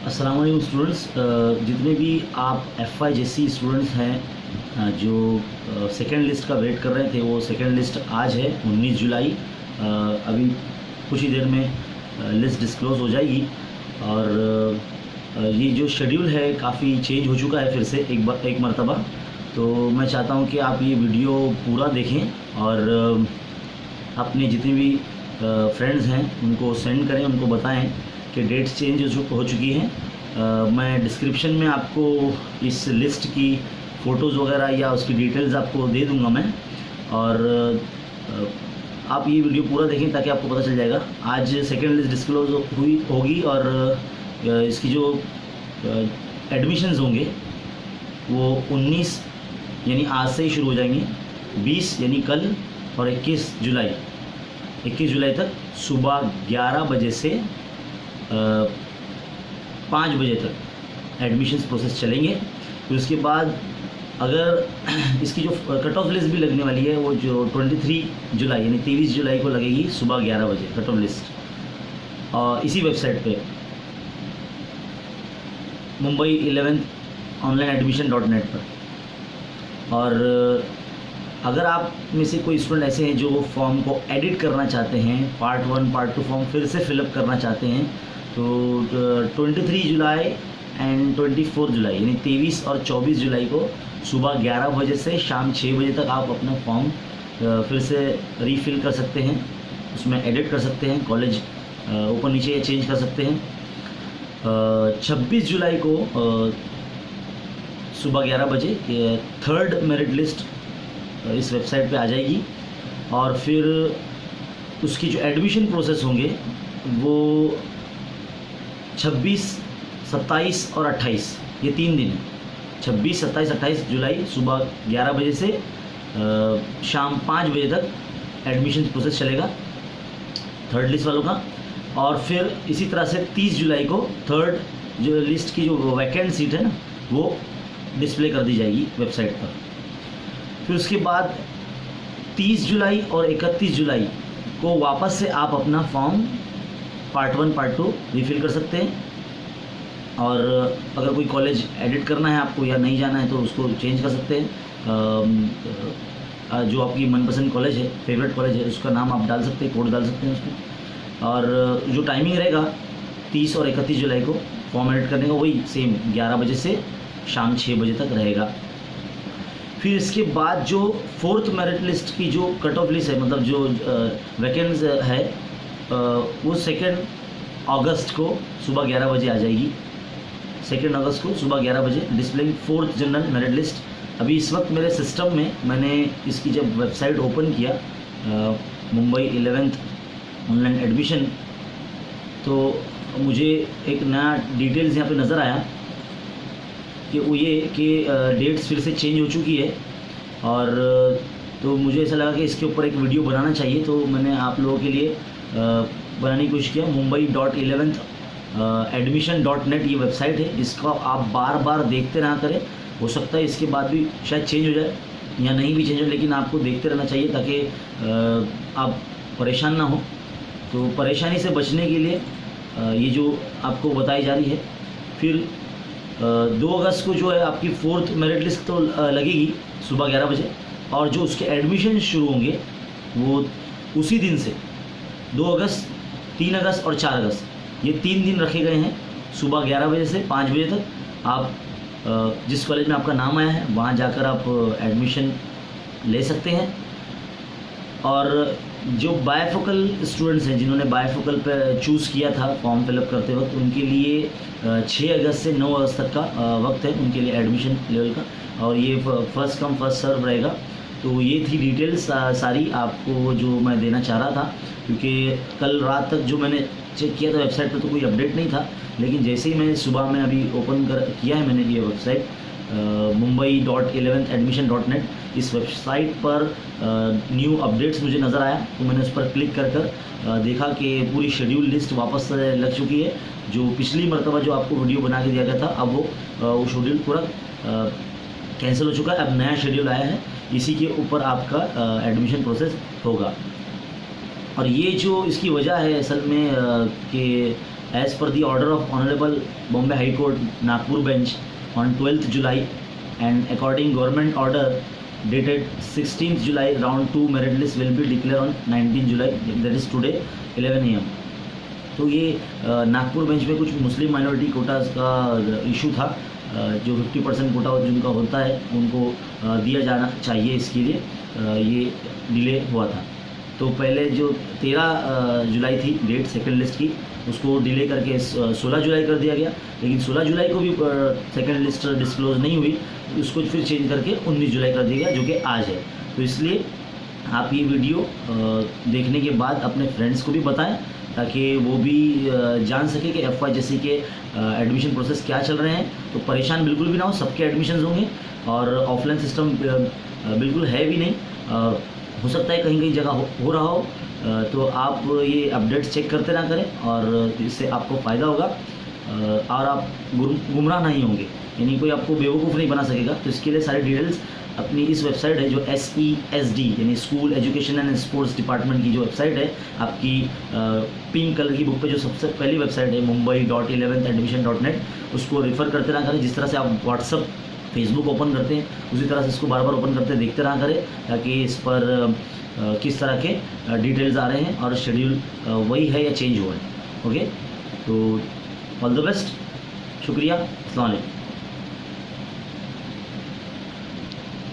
अस्सलाम वालेकुम स्टूडेंट्स। जितने भी आप FY जैसी स्टूडेंट्स हैं जो सेकेंड लिस्ट का वेट कर रहे थे, वो सेकेंड लिस्ट आज है 19 जुलाई। अभी कुछ ही देर में लिस्ट डिस्क्लोज़ हो जाएगी और ये जो शेड्यूल है काफ़ी चेंज हो चुका है फिर से एक मरतबा। तो मैं चाहता हूँ कि आप ये वीडियो पूरा देखें और अपने जितने भी फ्रेंड्स हैं उनको सेंड करें, उनको बताएं कि डेट्स चेंज हो चुकी हैं। मैं डिस्क्रिप्शन में आपको इस लिस्ट की फ़ोटोज़ वगैरह या उसकी डिटेल्स आपको दे दूंगा मैं, और आप ये वीडियो पूरा देखें ताकि आपको पता चल जाएगा। आज सेकेंड लिस्ट डिस्क्लोज होगी और इसकी जो एडमिशन्स होंगे वो 19 यानी आज से ही शुरू हो जाएंगे, 20 यानी कल और 21 जुलाई तक सुबह 11 बजे से 5 बजे तक एडमिशन्स प्रोसेस चलेंगे। फिर उसके बाद अगर इसकी जो कट ऑफ लिस्ट भी लगने वाली है वो जो 23 जुलाई यानी 23 जुलाई को लगेगी सुबह 11 बजे कट ऑफ लिस्ट, और इसी वेबसाइट पे मुंबई 11th ऑनलाइन एडमिशन.net पर। और अगर आप में से कोई स्टूडेंट ऐसे हैं जो फॉर्म को एडिट करना चाहते हैं, पार्ट 1 पार्ट 2 फॉर्म फिर से फिलअप करना चाहते हैं, तो 23 जुलाई एंड 24 जुलाई यानी 23 और 24 जुलाई को सुबह 11 बजे से शाम 6 बजे तक आप अपना फॉर्म फिर से रीफिल कर सकते हैं, उसमें एडिट कर सकते हैं, कॉलेज ऊपर नीचे या चेंज कर सकते हैं। 26 जुलाई को सुबह 11 बजे थर्ड मेरिट लिस्ट इस वेबसाइट पे आ जाएगी, और फिर उसकी जो एडमिशन प्रोसेस होंगे वो 26, 27 और 28 ये 3 दिन है। 26, 27, 28 जुलाई सुबह 11 बजे से शाम 5 बजे तक एडमिशन प्रोसेस चलेगा थर्ड लिस्ट वालों का। और फिर इसी तरह से 30 जुलाई को थर्ड जो लिस्ट की जो वैकेंट सीट है ना वो डिस्प्ले कर दी जाएगी वेबसाइट पर। फिर उसके बाद 30 जुलाई और 31 जुलाई को वापस से आप अपना फॉर्म पार्ट 1 पार्ट 2 रिफ़िल कर सकते हैं, और अगर कोई कॉलेज एडिट करना है आपको या नहीं जाना है तो उसको चेंज कर सकते हैं। जो आपकी मनपसंद कॉलेज है, फेवरेट कॉलेज है, उसका नाम आप डाल सकते हैं, कोड डाल सकते हैं उसमें। और जो टाइमिंग रहेगा 30 और 31 जुलाई को फॉर्म एडिट करने का वही सेम 11 बजे से शाम 6 बजे तक रहेगा। फिर इसके बाद जो फोर्थ मेरिट लिस्ट की जो कट ऑफ लिस्ट है, मतलब जो वैकेंट्स है, वो 2 अगस्त को सुबह 11 बजे आ जाएगी। 2 अगस्त को सुबह 11 बजे displaying fourth general merit list. अभी इस वक्त मेरे सिस्टम में मैंने इसकी जब वेबसाइट ओपन किया मुंबई 11th ऑनलाइन एडमिशन, तो मुझे एक नया डिटेल्स यहाँ पे नज़र आया कि वो ये कि डेट्स फिर से चेंज हो चुकी है, और तो मुझे ऐसा लगा कि इसके ऊपर एक वीडियो बनाना चाहिए। तो मैंने आप लोगों के लिए बनाने की कोशिश किया। Mumbai.11th admission.net ये वेबसाइट है, इसका आप बार बार देखते रहा करें। हो सकता है इसके बाद भी शायद चेंज हो जाए या नहीं भी चेंज हो, लेकिन आपको देखते रहना चाहिए ताकि आप परेशान ना हो। तो परेशानी से बचने के लिए ये जो आपको बताई जा रही है। फिर 2 अगस्त को जो है आपकी फोर्थ मेरिट लिस्ट तो लगेगी सुबह 11 बजे, और जो उसके एडमिशन शुरू होंगे वो उसी दिन से 2 अगस्त, 3 अगस्त और 4 अगस्त ये 3 दिन रखे गए हैं। सुबह 11 बजे से 5 बजे तक आप जिस कॉलेज में आपका नाम आया है वहाँ जाकर आप एडमिशन ले सकते हैं। और जो बायफोकल स्टूडेंट्स हैं जिन्होंने बायफोकल पर चूज़ किया था फॉर्म फिलअप करते वक्त, उनके लिए 6 अगस्त से 9 अगस्त तक का वक्त है उनके लिए एडमिशन लेवल का, और ये फर्स्ट कम फर्स्ट सर्व रहेगा। तो ये थी डिटेल्स सारी आपको जो मैं देना चाह रहा था, क्योंकि कल रात तक जो मैंने चेक किया था वेबसाइट पर तो कोई अपडेट नहीं था, लेकिन जैसे ही मैं सुबह में अभी ओपन किया है मैंने ये वेबसाइट Mumbai.11th admission.net, इस वेबसाइट पर न्यू अपडेट्स मुझे नज़र आया, तो मैंने उस पर क्लिक कर देखा कि पूरी शेड्यूल लिस्ट वापस लग चुकी है। जो पिछली मरतबा जो आपको वीडियो बना के दिया गया था, अब वो शेड्यूल पूरा कैंसिल हो चुका है। अब नया शेड्यूल आया है, इसी के ऊपर आपका एडमिशन प्रोसेस होगा। और ये जो इसकी वजह है असल में कि as per the order of Honorable Bombay High Court Nagpur bench on 12th July and according government order dated 16th July, round 2 merit list will be declared on 19 July, that is today 11 AM। तो ये Nagpur bench में कुछ मुस्लिम minority Kota's का issue था, जो 50% कोटा जिनका होता है उनको दिया जाना चाहिए, इसके लिए ये डिले हुआ था। तो पहले जो 13 जुलाई थी डेट सेकंड लिस्ट की, उसको डिले करके 16 जुलाई कर दिया गया, लेकिन 16 जुलाई को भी सेकंड लिस्ट डिस्क्लोज नहीं हुई, उसको फिर चेंज करके 19 जुलाई कर दिया गया, जो कि आज है। तो इसलिए आप ये वीडियो देखने के बाद अपने फ्रेंड्स को भी बताएं, ताकि वो भी जान सके कि FYJC के एडमिशन प्रोसेस क्या चल रहे हैं। तो परेशान बिल्कुल भी ना हो, सबके एडमिशन होंगे और ऑफलाइन सिस्टम बिल्कुल है भी नहीं, हो सकता है कहीं कहीं जगह हो रहा हो। तो आप ये अपडेट्स चेक करते ना करें और इससे आपको फ़ायदा होगा और आप गुमराह नहीं होंगे, यानी कोई आपको बेवकूफ़ नहीं बना सकेगा। तो इसके लिए सारी डिटेल्स अपनी इस वेबसाइट है जो SESD यानी school education and sports department की जो वेबसाइट है, आपकी पिंक कलर की बुक पे जो सबसे पहली वेबसाइट है mumbai.11thadmission.net, उसको रेफ़र करते ना करें। जिस तरह से आप व्हाट्सअप फेसबुक ओपन करते हैं उसी तरह से इसको बार बार ओपन करते देखते रहा करें, ताकि इस पर किस तरह के डिटेल्स आ रहे हैं और शेड्यूल वही है या चेंज हुआ है। ओके, तो ऑल द बेस्ट, शुक्रिया, अस्सलाम वालेकुम।